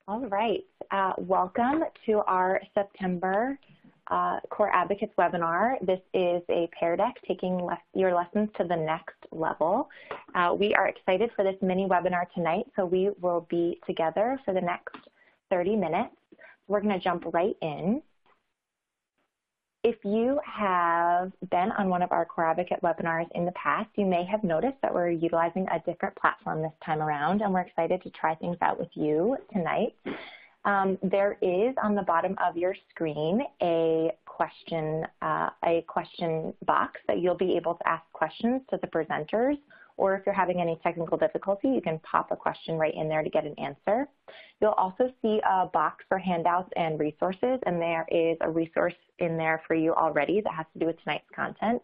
All right, welcome to our September Core Advocates webinar. This is a Pear Deck taking your lessons to the next level. We are excited for this mini webinar tonight, so we will be together for the next 30 minutes. We're going to jump right in. If you have been on one of our Core Advocate webinars in the past, you may have noticed that we're utilizing a different platform this time around, and we're excited to try things out with you tonight. There is on the bottom of your screen a question box that you'll be able to ask questions to the presenters, or if you're having any technical difficulty, you can pop a question right in there to get an answer. You'll also see a box for handouts and resources, and there is a resource in there for you already that has to do with tonight's content.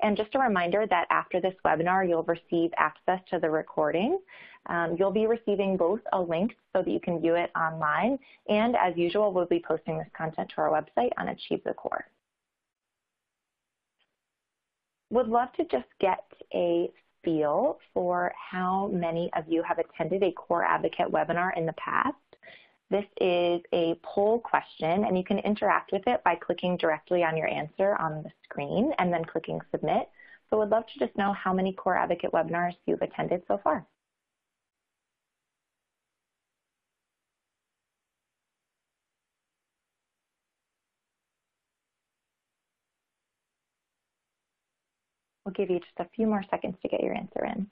And just a reminder that after this webinar, you'll receive access to the recording. You'll be receiving both a link so that you can view it online, and as usual, we'll be posting this content to our website on Achieve the Core. Would love to just get a feel for how many of you have attended a Core Advocate webinar in the past. This is a poll question, and you can interact with it by clicking directly on your answer on the screen and then clicking Submit. So would love to just know how many Core Advocate webinars you've attended so far. We'll give you just a few more seconds to get your answer in.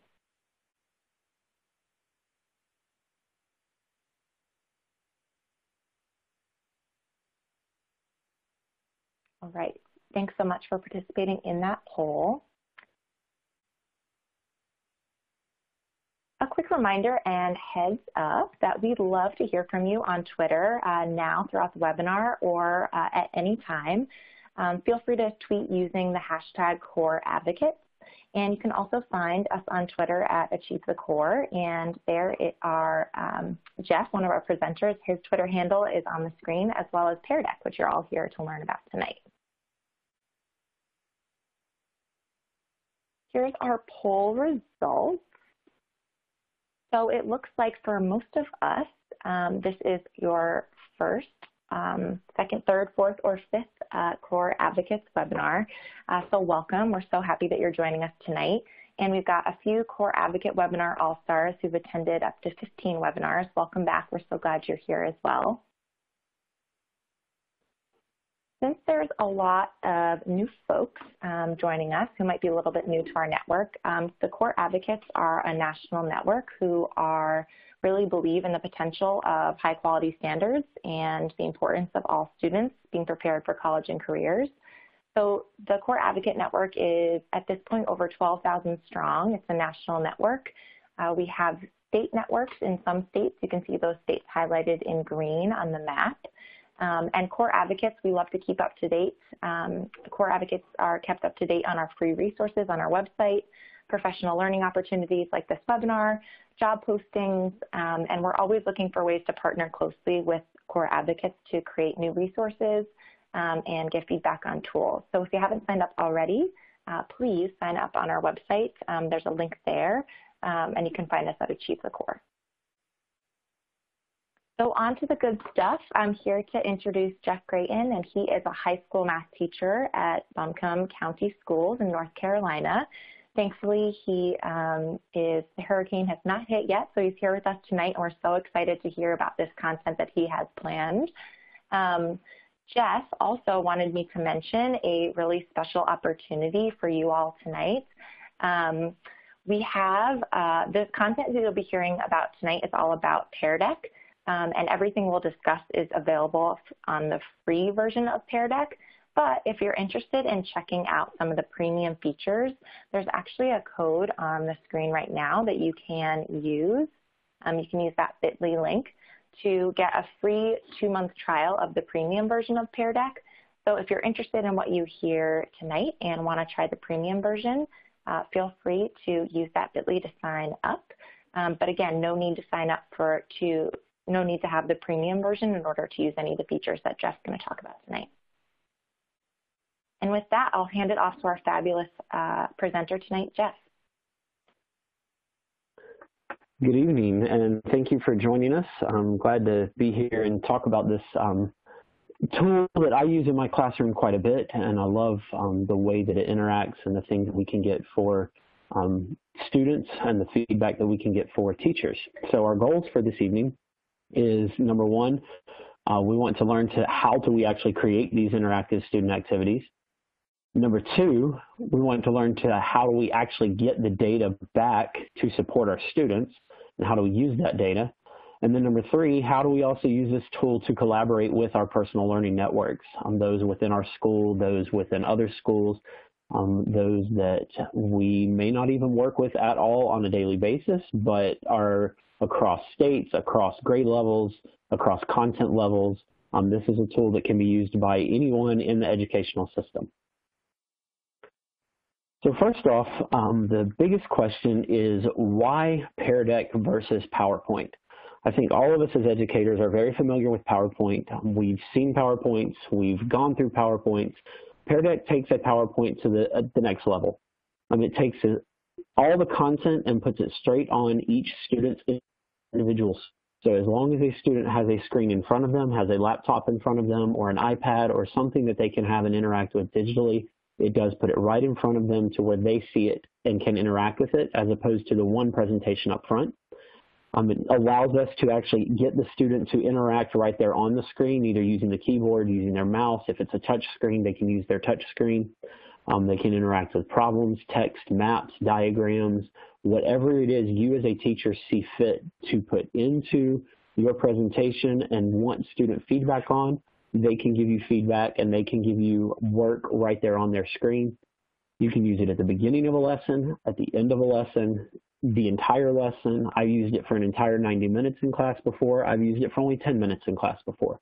All right, thanks so much for participating in that poll. A quick reminder and heads up that we'd love to hear from you on Twitter now throughout the webinar or at any time. Feel free to tweet using the hashtag Core Advocates, and you can also find us on Twitter at Achieve the Core, and there are Jeff, one of our presenters, his Twitter handle is on the screen, as well as Pear Deck, which you're all here to learn about tonight. Here's our poll results. So it looks like for most of us, this is your first, second, third, fourth, or fifth Core Advocates webinar. So welcome. We're so happy that you're joining us tonight. And we've got a few Core Advocate webinar all-stars who've attended up to 15 webinars. Welcome back. We're so glad you're here as well. Since there's a lot of new folks joining us who might be a little bit new to our network, the Core Advocates are a national network who really believe in the potential of high quality standards and the importance of all students being prepared for college and careers. So the Core Advocate Network is at this point over 12,000 strong. It's a national network. We have state networks in some states. You can see those states highlighted in green on the map. And Core Advocates, we love to keep up to date. Core Advocates are kept up to date on our free resources on our website, professional learning opportunities like this webinar, job postings, and we're always looking for ways to partner closely with Core Advocates to create new resources and get feedback on tools. So if you haven't signed up already, please sign up on our website. There's a link there, and you can find us at Achieve the Core. So on to the good stuff. I'm here to introduce Jeff Grayton, and he is a high school math teacher at Buncombe County Schools in North Carolina. Thankfully, the hurricane has not hit yet, so he's here with us tonight, and we're so excited to hear about this content that he has planned. Jeff also wanted me to mention a really special opportunity for you all tonight. We have the content that you'll be hearing about tonight is all about Pear Deck. And everything we'll discuss is available on the free version of Pear Deck. But if you're interested in checking out some of the premium features, there's actually a code on the screen right now that you can use. You can use that bit.ly link to get a free 2-month trial of the premium version of Pear Deck. So if you're interested in what you hear tonight and want to try the premium version, feel free to use that bit.ly to sign up. But again, no need to sign up no need to have the premium version in order to use any of the features that Jeff's going to talk about tonight. And with that, I'll hand it off to our fabulous presenter tonight, Jeff. Good evening, and thank you for joining us. I'm glad to be here and talk about this tool that I use in my classroom quite a bit, and I love the way that it interacts and the things that we can get for students and the feedback that we can get for teachers. So our goals for this evening is, number one, we want to learn how do we actually create these interactive student activities. Number two, we want to learn how do we actually get the data back to support our students, and how do we use that data. And then number three, how do we also use this tool to collaborate with our personal learning networks, those within our school, those within other schools, those that we may not even work with at all on a daily basis, but are across states, across grade levels, across content levels. This is a tool that can be used by anyone in the educational system. So first off, the biggest question is why Pear Deck versus PowerPoint? I think all of us as educators are very familiar with PowerPoint. We've seen PowerPoints, we've gone through PowerPoints. Pear Deck takes a PowerPoint to the next level. It takes all the content and puts it straight on each student's individual. So as long as a student has a screen in front of them, has a laptop in front of them, or an iPad, or something that they can have and interact with digitally, it does put it right in front of them to where they see it and can interact with it, as opposed to the one presentation up front. It allows us to actually get the student to interact right there on the screen, either using the keyboard, using their mouse. If it's a touch screen, they can use their touch screen. They can interact with problems, text, maps, diagrams, whatever it is you as a teacher see fit to put into your presentation and want student feedback on. They can give you feedback and they can give you work right there on their screen. You can use it at the beginning of a lesson, at the end of a lesson, the entire lesson. I've used it for an entire 90 minutes in class before. I've used it for only 10 minutes in class before.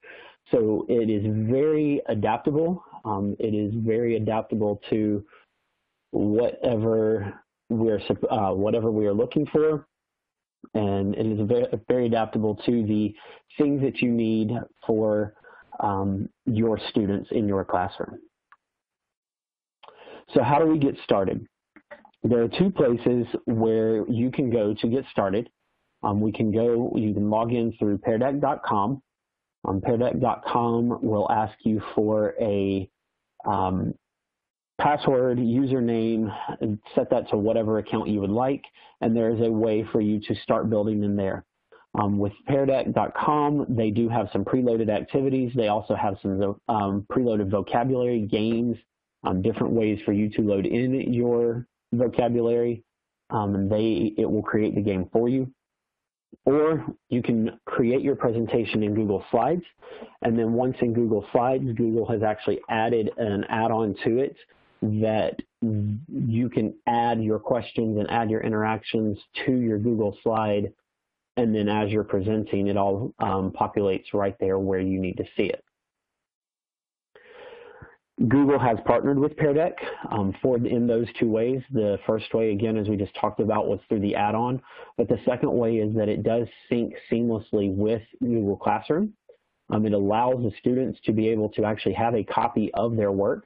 So it is very adaptable. It is very adaptable to whatever we are looking for. And it is very adaptable to the things that you need for your students in your classroom. So how do we get started? There are two places where you can go to get started. You can log in through peardeck.com. Peardeck.com will ask you for a password, username, and set that to whatever account you would like, and there is a way for you to start building in there. With peardeck.com, they do have some preloaded activities. They also have some preloaded vocabulary, games, different ways for you to load in your vocabulary. It will create the game for you. Or you can create your presentation in Google Slides, and then once in Google Slides, Google has actually added an add-on to it that you can add your questions and add your interactions to your Google slide. And then as you're presenting, it all populates right there where you need to see it. Google has partnered with Pear Deck in those two ways. The first way, again, as we just talked about, was through the add-on. But the second way is that it does sync seamlessly with Google Classroom. It allows the students to be able to actually have a copy of their work.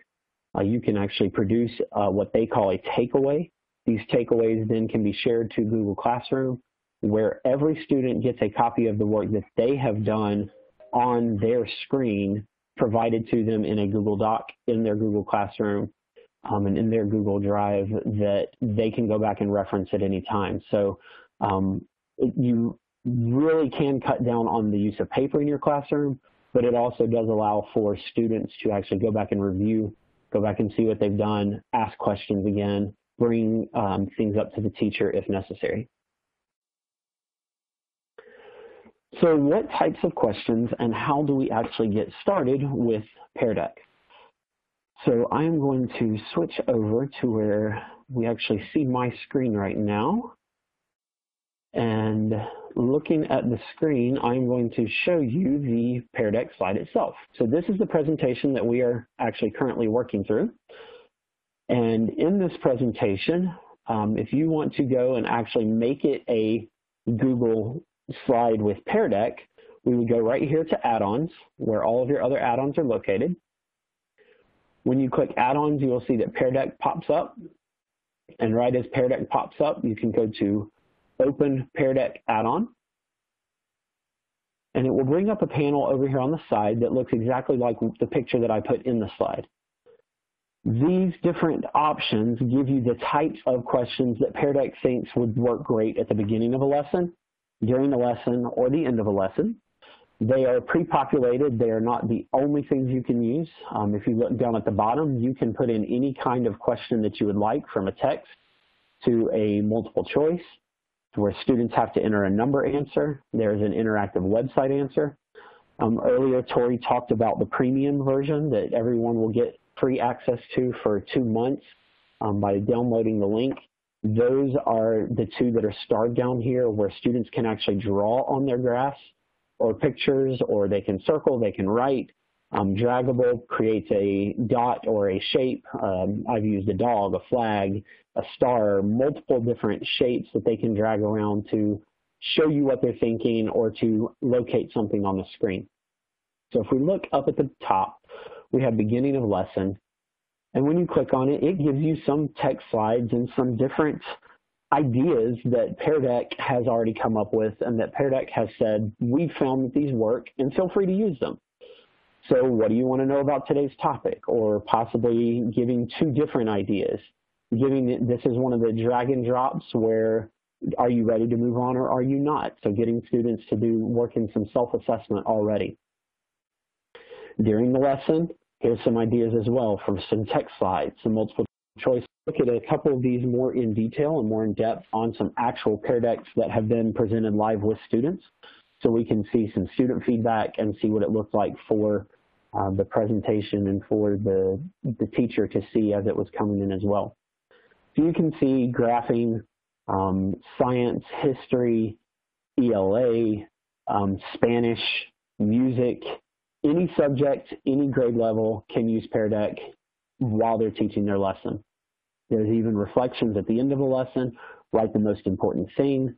You can actually produce what they call a takeaway. These takeaways then can be shared to Google Classroom, where every student gets a copy of the work that they have done on their screen provided to them in a Google Doc, in their Google Classroom, and in their Google Drive that they can go back and reference at any time. So you really can cut down on the use of paper in your classroom, but it also does allow for students to actually go back and review, go back and see what they've done, ask questions again, bring things up to the teacher if necessary. So what types of questions and how do we actually get started with Pear Deck? So I'm going to switch over to where we actually see my screen right now. And looking at the screen, I'm going to show you the Pear Deck slide itself. So this is the presentation that we are actually currently working through. And in this presentation, if you want to go and actually make it a Google slide with Pear Deck, we would go right here to add-ons, where all of your other add-ons are located. When you click add-ons, you will see that Pear Deck pops up. And right as Pear Deck pops up, you can go to open Pear Deck add-on, and it will bring up a panel over here on the side that looks exactly like the picture that I put in the slide. These different options give you the types of questions that Pear Deck thinks would work great at the beginning of a lesson, during the lesson, or the end of a lesson. They are pre-populated. They are not the only things you can use. If you look down at the bottom, you can put in any kind of question that you would like, from a text to a multiple choice, where students have to enter a number answer. There's an interactive website answer. Earlier, Tori talked about the premium version that everyone will get free access to for 2 months by downloading the link. Those are the two that are starred down here, where students can actually draw on their graphs or pictures, or they can circle, they can write. Draggable creates a dot or a shape. I've used a dog, a flag, a star, multiple different shapes that they can drag around to show you what they're thinking or to locate something on the screen. So if we look up at the top, we have beginning of lesson. And when you click on it, it gives you some text slides and some different ideas that Pear Deck has already come up with, and that Pear Deck has said, we've found that these work and feel free to use them. So what do you want to know about today's topic? Or possibly giving 2 different ideas. This is one of the drag and drops where, are you ready to move on or are you not? So getting students to do work in some self-assessment already. During the lesson, here's some ideas as well from some text slides, some multiple choice. Look at a couple of these more in detail and more in depth on some actual Pear Decks that have been presented live with students, so we can see some student feedback and see what it looked like for the presentation and for the teacher to see as it was coming in as well. So you can see graphing, science, history, ELA, Spanish, music, any subject, any grade level can use Pear Deck while they're teaching their lesson. There's even reflections at the end of a lesson. Write the most important thing.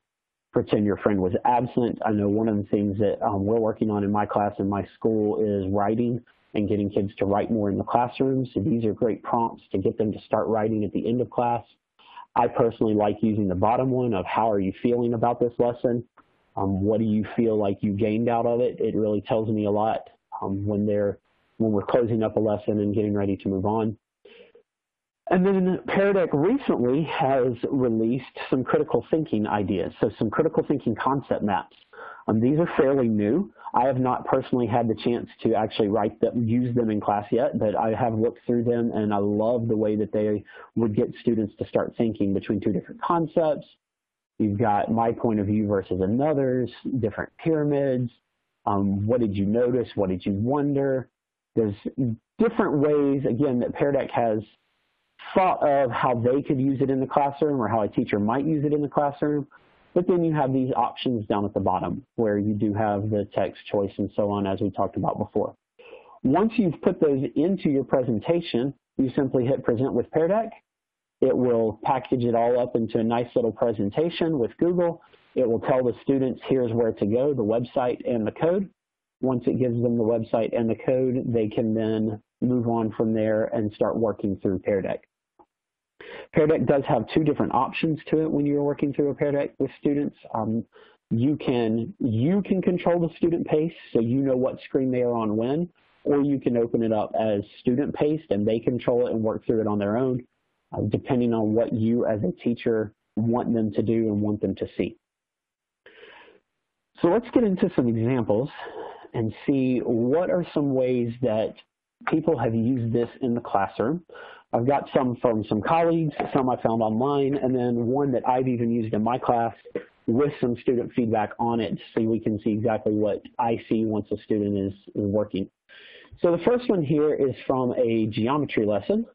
Pretend your friend was absent. I know one of the things that we're working on in my class in my school is writing and getting kids to write more in the classroom. So these are great prompts to get them to start writing at the end of class. I personally like using the bottom one of how are you feeling about this lesson? What do you feel like you gained out of it? It really tells me a lot when we're closing up a lesson and getting ready to move on. And then Pear Deck recently has released some critical thinking ideas, so some critical thinking concept maps. These are fairly new. I have not personally had the chance to actually use them in class yet, but I have looked through them, and I love the way that they would get students to start thinking between 2 different concepts. You've got my point of view versus another's, different pyramids. What did you notice? What did you wonder? There's different ways, again, that Pear Deck has thought of how they could use it in the classroom or how a teacher might use it in the classroom. But then you have these options down at the bottom where you do have the text choice and so on, as we talked about before. Once you've put those into your presentation, you simply hit Present with Pear Deck. It will package it all up into a nice little presentation with Google. It will tell the students here's where to go, the website and the code. Once it gives them the website and the code, they can then move on from there and start working through Pear Deck. Pear Deck does have 2 different options to it when you're working through a Pear Deck with students. You can control the student pace, so you know what screen they are on when, or you can open it up as student paced and they control it and work through it on their own, depending on what you as a teacher want them to do and want them to see. So let's get into some examples and see what are some ways that people have used this in the classroom. I've got some from some colleagues, some I found online, and then one that I've even used in my class with some student feedback on it, so we can see exactly what I see once a student is working. So the first one here is from a geometry lesson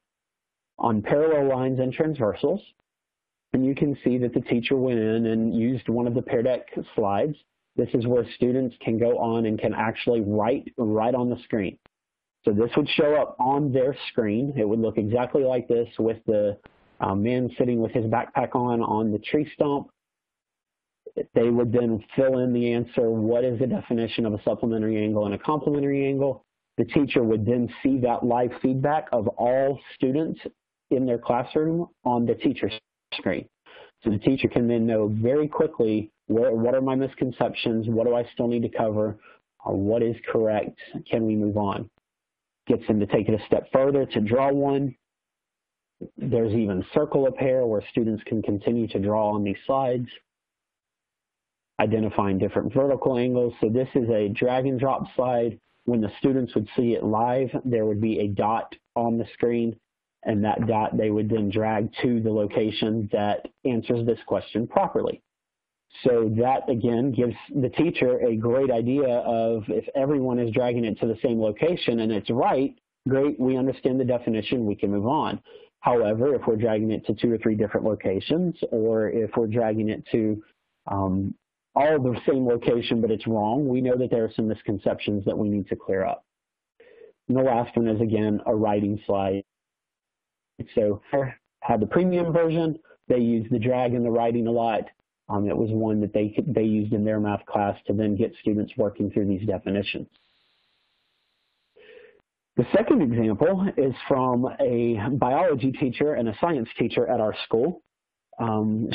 on parallel lines and transversals. And you can see that the teacher went in and used one of the Pear Deck slides. This is where students can go on and can actually write right on the screen. So this would show up on their screen. It would look exactly like this with the man sitting with his backpack on the tree stump. They would then fill in the answer, what is the definition of a supplementary angle and a complementary angle? The teacher would then see that live feedback of all students in their classroom on the teacher's screen. So the teacher can then know very quickly what are my misconceptions, what do I still need to cover, what is correct, can we move on. Gets them to take it a step further to draw one. There's even circle a pair where students can continue to draw on these slides. Identifying different vertical angles. So this is a drag and drop slide. When the students would see it live, there would be a dot on the screen, and that dot they would then drag to the location that answers this question properly. So that, again, gives the teacher a great idea of if everyone is dragging it to the same location and it's right, great, we understand the definition, we can move on. However, if we're dragging it to 2 or 3 different locations, or if we're dragging it to all the same location but it's wrong, we know that there are some misconceptions that we need to clear up. And the last one is, again, a writing slide. So had the premium version, they used the drag and the writing a lot. It was one that they used in their math class to then get students working through these definitions. The second example is from a biology teacher and a science teacher at our school.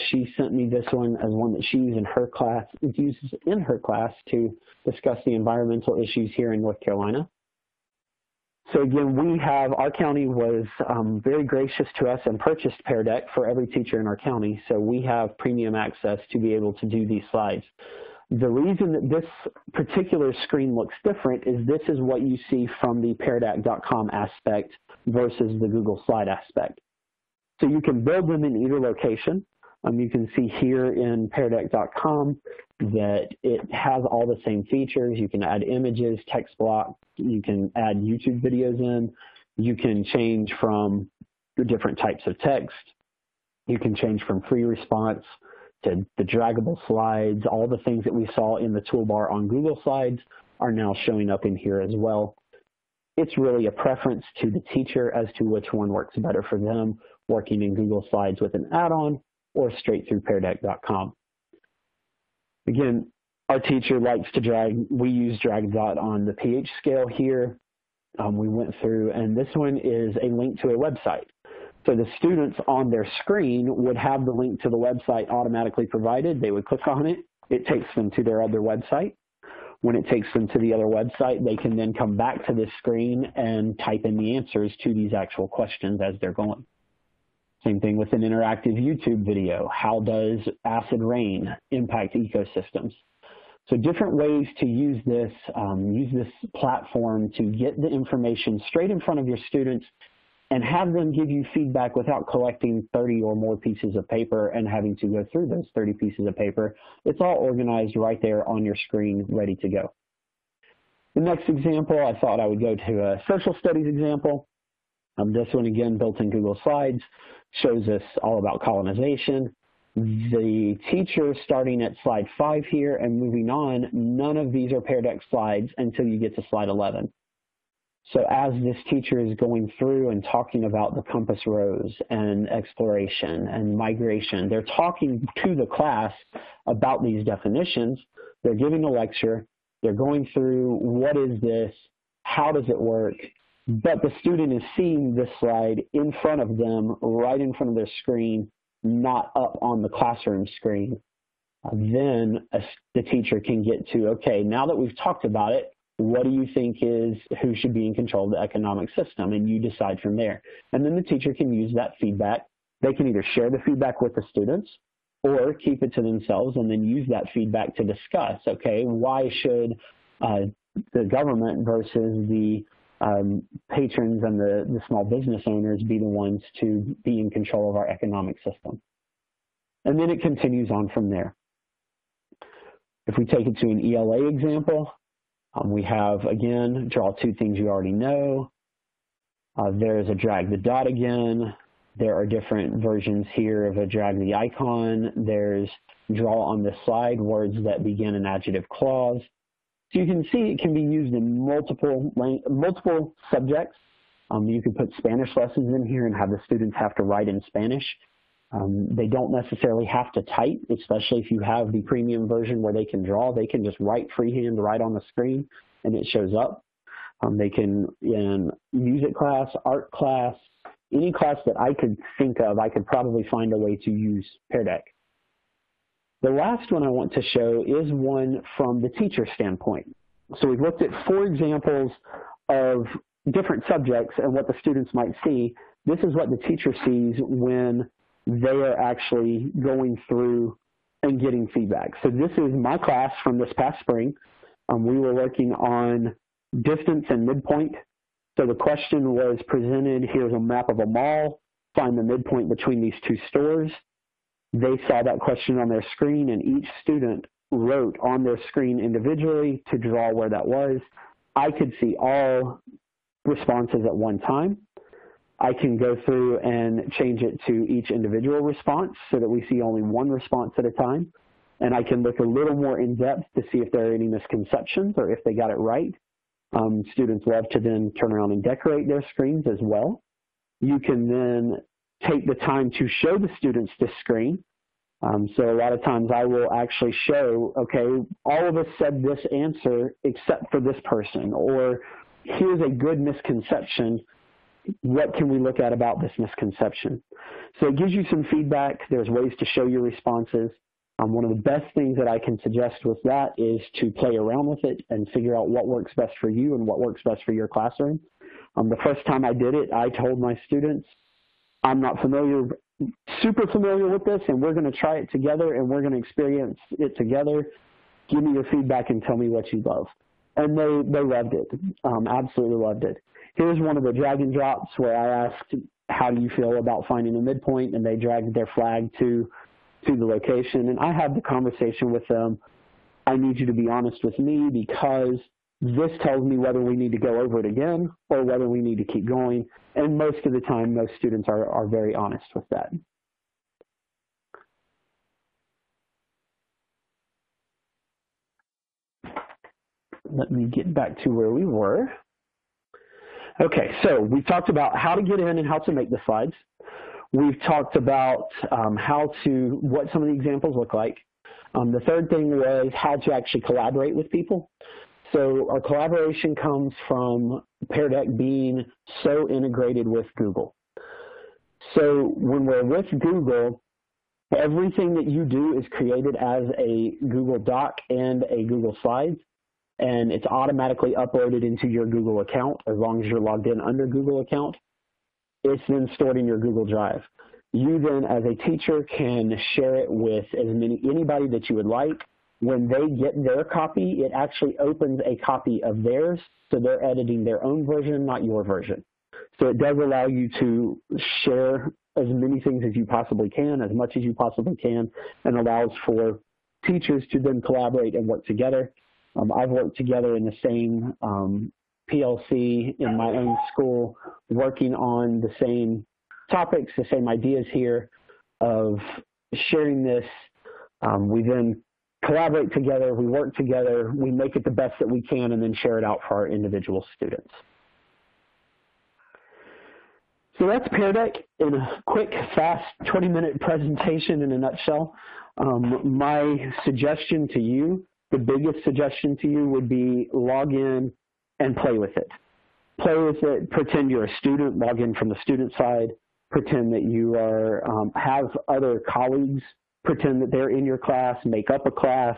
She sent me this one as one that she uses in her class to discuss the environmental issues here in North Carolina. So again, our county was very gracious to us and purchased Pear Deck for every teacher in our county, so we have premium access to be able to do these slides. The reason that this particular screen looks different is this is what you see from the peardeck.com aspect versus the Google Slide aspect. So you can build them in either location. You can see here in peardeck.com that it has all the same features. You can add images, text block, you can add YouTube videos in, you can change from the different types of text, you can change from free response to the draggable slides. All the things that we saw in the toolbar on Google Slides are now showing up in here as well. It's really a preference to the teacher as to which one works better for them, working in Google Slides with an add-on or straight through peardeck.com. Again, our teacher likes to drag. We use drag dot on the pH scale here. We went through, and this one is a link to a website. So the students on their screen would have the link to the website automatically provided. They would click on it. It takes them to their other website. When it takes them to the other website, they can then come back to this screen and type in the answers to these actual questions as they're going. Same thing with an interactive YouTube video. How does acid rain impact ecosystems? So different ways to use this platform to get the information straight in front of your students and have them give you feedback without collecting 30 or more pieces of paper and having to go through those 30 pieces of paper. It's all organized right there on your screen, ready to go. The next example, I thought I would go to a social studies example. This one, again, built in Google Slides, shows us all about colonization. The teacher, starting at slide 5 here and moving on, none of these are Pear Deck slides until you get to slide 11. So as this teacher is going through and talking about the compass rose and exploration and migration, they're talking to the class about these definitions. They're giving a lecture. They're going through what is this, how does it work, but the student is seeing this slide in front of them, right in front of their screen, not up on the classroom screen. Then the teacher can get to, okay, now that we've talked about it, what do you think is who should be in control of the economic system? And you decide from there. And then the teacher can use that feedback. They can either share the feedback with the students or keep it to themselves and then use that feedback to discuss, okay, why should the government versus the patrons and the small business owners be the ones to be in control of our economic system? And then it continues on from there. If we take it to an ELA example, we have, again, draw 2 things you already know. There's a drag the dot again. There are different versions here of a drag the icon. There's draw on the slide words that begin an adjective clause. So you can see it can be used in multiple subjects. You could put Spanish lessons in here and have the students have to write in Spanish. They don't necessarily have to type, especially if you have the premium version where they can draw. They can just write freehand right on the screen and it shows up. They can, in music class, art class, any class that I could think of, I could probably find a way to use Pear Deck. The last one I want to show is one from the teacher standpoint. So we've looked at 4 examples of different subjects and what the students might see. This is what the teacher sees when they are actually going through and getting feedback. So this is my class from this past spring. We were working on distance and midpoint. So the question was presented, here's a map of a mall, find the midpoint between these 2 stores. They saw that question on their screen, and each student wrote on their screen individually to draw where that was. I could see all responses at one time. I can go through and change it to each individual response so that we see only one response at a time. And I can look a little more in depth to see if there are any misconceptions or if they got it right. Students love to then turn around and decorate their screens as well. You can then take the time to show the students this screen. So a lot of times I will actually show, okay, all of us said this answer except for this person, or here's a good misconception. What can we look at about this misconception? So it gives you some feedback. There's ways to show your responses. One of the best things that I can suggest with that is to play around with it and figure out what works best for you and what works best for your classroom. The first time I did it, I told my students, I'm not super familiar with this, and we're going to try it together, and we're going to experience it together. Give me your feedback and tell me what you love. And they loved it, absolutely loved it. Here's one of the drag and drops where I asked, how do you feel about finding a midpoint? And they dragged their flag to the location. And I had the conversation with them. I need you to be honest with me because this tells me whether we need to go over it again or whether we need to keep going. And most of the time, most students are very honest with that. Let me get back to where we were. Okay, so we've talked about how to get in and how to make the slides. We've talked about what some of the examples look like. The third thing was how to actually collaborate with people. So our collaboration comes from Pear Deck being so integrated with Google. So when we're with Google, everything that you do is created as a Google Doc and a Google Slides, and it's automatically uploaded into your Google account as long as you're logged in under Google account. It's then stored in your Google Drive. You then, as a teacher, can share it with anybody that you would like. When they get their copy, it actually opens a copy of theirs, so they're editing their own version, not your version. So it does allow you to share as many things as you possibly can, as much as you possibly can, and allows for teachers to then collaborate and work together. I've worked together in the same PLC in my own school, working on the same topics, the same ideas here of sharing this. We then collaborate together, we work together, we make it the best that we can, and then share it out for our individual students. So that's Pear Deck in a quick, fast 20-minute presentation in a nutshell. My suggestion to you, the biggest suggestion to you would be log in and play with it. Play with it, pretend you're a student, log in from the student side, pretend that you are have other colleagues, pretend that they're in your class, make up a class.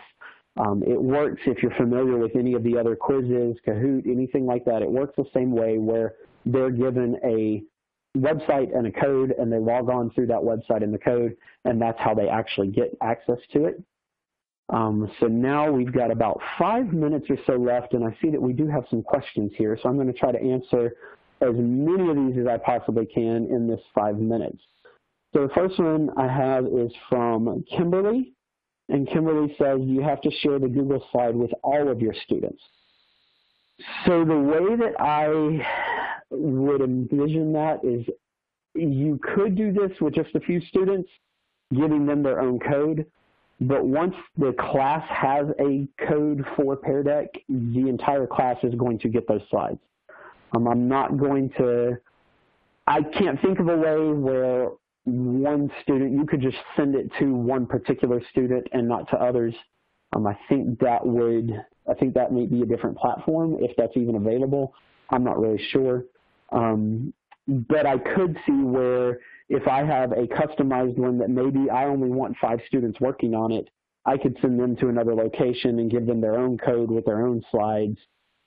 It works if you're familiar with any of the other quizzes, Kahoot, anything like that. It works the same way where they're given a website and a code, and they log on through that website and the code, and that's how they actually get access to it. So now we've got about 5 minutes or so left, and I see that we do have some questions here, so I'm going to try to answer as many of these as I possibly can in this 5 minutes. So the first one I have is from Kimberly, and Kimberly says, you have to share the Google slide with all of your students. So the way that I would envision that is you could do this with just a few students, giving them their own code, but once the class has a code for Pear Deck, the entire class is going to get those slides. I can't think of a way where one student, you could just send it to one particular student and not to others. I think that may be a different platform, if that's even available. I'm not really sure. But I could see where if I have a customized one that maybe I only want 5 students working on it, I could send them to another location and give them their own code with their own slides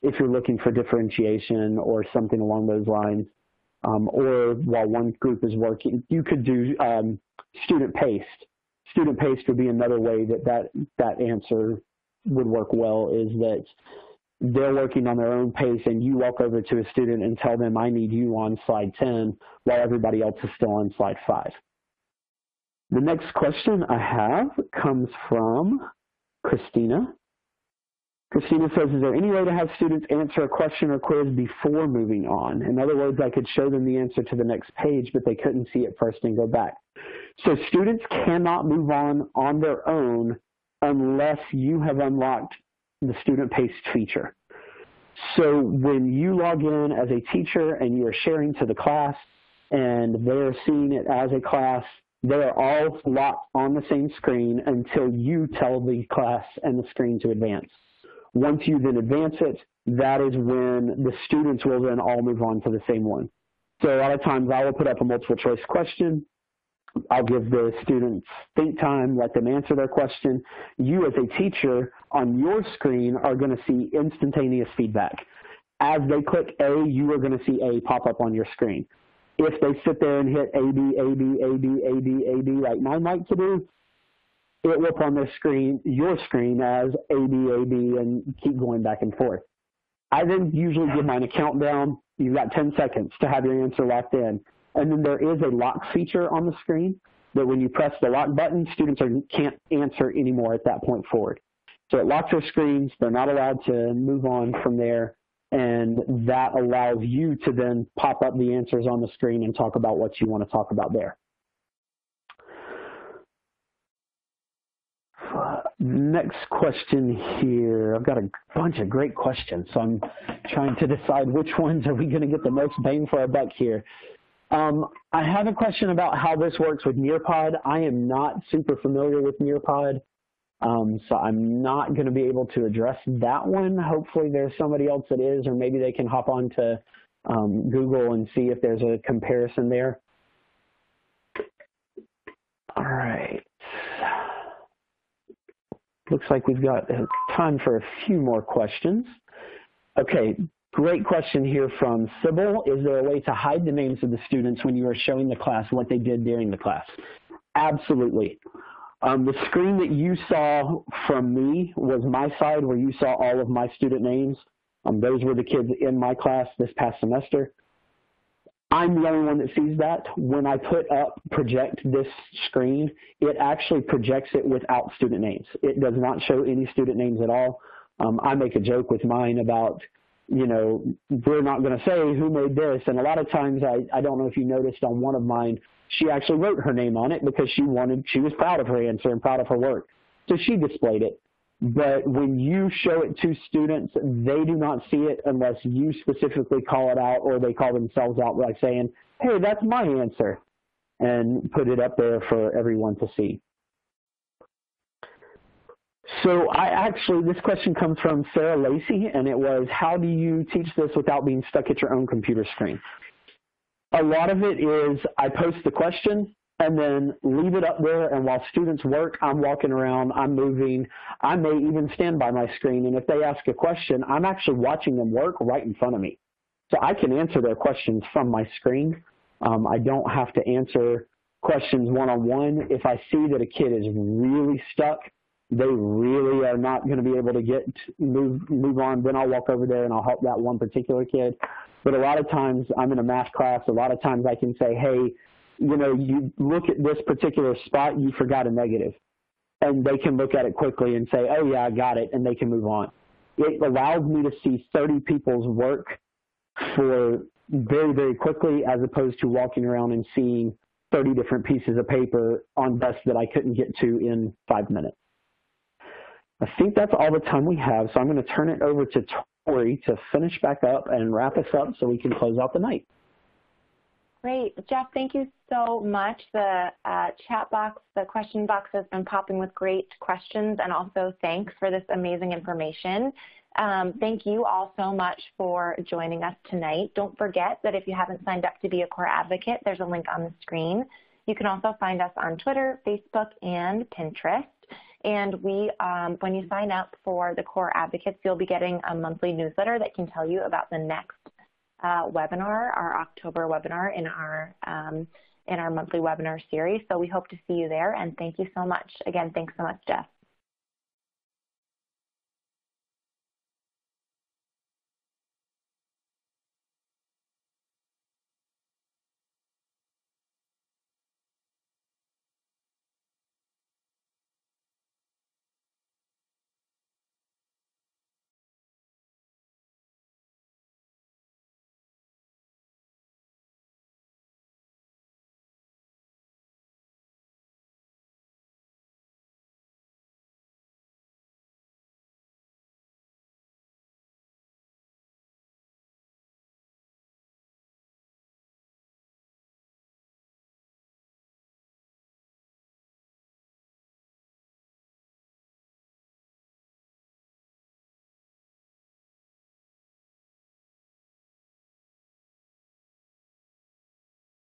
if you're looking for differentiation or something along those lines. Or while one group is working, you could do student paced. Student paced would be another way that answer would work well, is that they're working on their own pace and you walk over to a student and tell them, I need you on slide 10 while everybody else is still on slide 5. The next question I have comes from Christina. Christina says, is there any way to have students answer a question or quiz before moving on? In other words, I could show them the answer to the next page, but they couldn't see it first and go back. So students cannot move on their own unless you have unlocked the student paced feature. So when you log in as a teacher and you are sharing to the class and they're seeing it as a class, they are all locked on the same screen until you tell the class and the screen to advance. Once you then advance it, that is when the students will then all move on to the same one. So a lot of times I will put up a multiple choice question. I'll give the students think time, let them answer their question. You as a teacher on your screen are going to see instantaneous feedback. As they click A, you are going to see A pop up on your screen. If they sit there and hit A, B, A, B, A, B, A, B, A, B, like mine like to do, it will put on their screen, your screen, as A, B, A, B, and keep going back and forth. I then usually give mine a countdown. You've got 10 seconds to have your answer locked in. And then there is a lock feature on the screen that when you press the lock button, students can't answer anymore at that point forward. So it locks their screens. They're not allowed to move on from there. And that allows you to then pop up the answers on the screen and talk about what you want to talk about there. Next question here. I've got a bunch of great questions, so I'm trying to decide which ones are we going to get the most bang for our buck here. I have a question about how this works with Nearpod. I am not super familiar with Nearpod, so I'm not going to be able to address that one. Hopefully there's somebody else that is, or maybe they can hop on to Google and see if there's a comparison there. All right. Looks like we've got time for a few more questions. Okay, great question here from Sybil. Is there a way to hide the names of the students when you are showing the class what they did during the class? Absolutely. The screen that you saw from me was my side where you saw all of my student names. Those were the kids in my class this past semester. I'm the only one that sees that. When I project this screen, it actually projects it without student names. It does not show any student names at all. I make a joke with mine about, you know, we're not going to say who made this. And a lot of times, I don't know if you noticed on one of mine, she actually wrote her name on it because she was proud of her answer and proud of her work. So she displayed it. But when you show it to students, they do not see it unless you specifically call it out, or they call themselves out by saying, hey, that's my answer, and put it up there for everyone to see. So this question comes from Sarah Lacey, and it was, how do you teach this without being stuck at your own computer screen? A lot of it is I post the question and then leave it up there, and while students work, I'm walking around, I'm moving. I may even stand by my screen, and if they ask a question, I'm actually watching them work right in front of me. So I can answer their questions from my screen. I don't have to answer questions one-on-one. If I see that a kid is really stuck, they really are not going to be able to move on, then I'll walk over there and I'll help that one particular kid. But a lot of times I'm in a math class, a lot of times I can say, hey, you know, you look at this particular spot, you forgot a negative. And they can look at it quickly and say, oh, yeah, I got it, and they can move on. It allows me to see 30 people's work for very, very quickly, as opposed to walking around and seeing 30 different pieces of paper on desks that I couldn't get to in 5 minutes. I think that's all the time we have, so I'm going to turn it over to Tori to finish back up and wrap us up so we can close out the night. Great. Jeff, thank you so much. The chat box, the question box has been popping with great questions, and also thanks for this amazing information. Thank you all so much for joining us tonight. Don't forget that if you haven't signed up to be a core advocate, there's a link on the screen. You can also find us on Twitter, Facebook, and Pinterest. And when you sign up for the Core Advocates, you'll be getting a monthly newsletter that can tell you about the next webinar, our October webinar in our monthly webinar series. So we hope to see you there, and thank you so much. Again, thanks so much, Jeff.